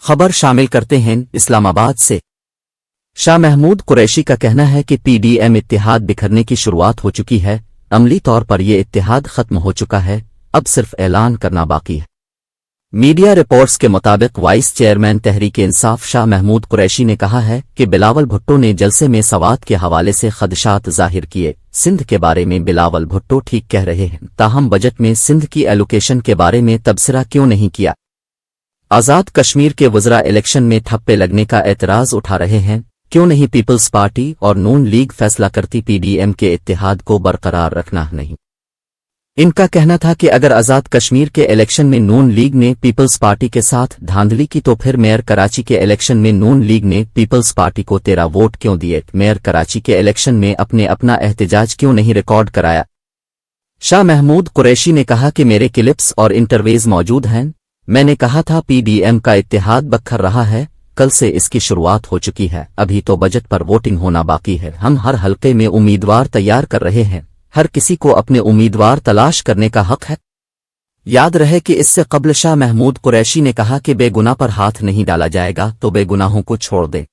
خبر شامل کرتے ہیں اسلام آباد سے۔ شاہ محمود قریشی کا کہنا ہے کہ پی ڈی ایم اتحاد بکھرنے کی شروعات ہو چکی ہے، عملی طور پر یہ اتحاد ختم ہو چکا ہے، اب صرف اعلان کرنا باقی ہے۔ میڈیا رپورٹس کے مطابق وائس چیئرمین تحریک انصاف شاہ محمود قریشی نے کہا ہے کہ بلاول بھٹو نے جلسے میں سوات کے حوالے سے خدشات ظاہر کیے۔ سندھ کے بارے میں بلاول بھٹو ٹھیک کہہ رہے ہیں، تاہم بجٹ میں سندھ کی ایلوکیشن کے بارے میں تبصرہ کیوں نہیں کیا؟ آزاد کشمیر کے وزراء الیکشن میں ٹھپے لگنے کا اعتراض اٹھا رہے ہیں، کیوں نہیں پیپلز پارٹی اور نون لیگ فیصلہ کرتی پی ڈی ایم کے اتحاد کو برقرار رکھنا نہیں؟ ان کا کہنا تھا کہ اگر آزاد کشمیر کے الیکشن میں نون لیگ نے پیپلز پارٹی کے ساتھ دھاندلی کی تو پھر میئر کراچی کے الیکشن میں نون لیگ نے پیپلز پارٹی کو 13 ووٹ کیوں دیے؟ میئر کراچی کے الیکشن میں اپنا احتجاج کیوں نہیں ریکارڈ کرایا؟ شاہ محمود قریشی نے کہا کہ میرے کلپس اور انٹرویوز موجود ہیں، میں نے کہا تھا پی ڈی ایم کا اتحاد بکھر رہا ہے، کل سے اس کی شروعات ہو چکی ہے، ابھی تو بجٹ پر ووٹنگ ہونا باقی ہے، ہم ہر حلقے میں امیدوار تیار کر رہے ہیں، ہر کسی کو اپنے امیدوار تلاش کرنے کا حق ہے۔ یاد رہے کہ اس سے قبل شاہ محمود قریشی نے کہا کہ بے گناہ پر ہاتھ نہیں ڈالا جائے گا، تو بے گناہوں کو چھوڑ دیں۔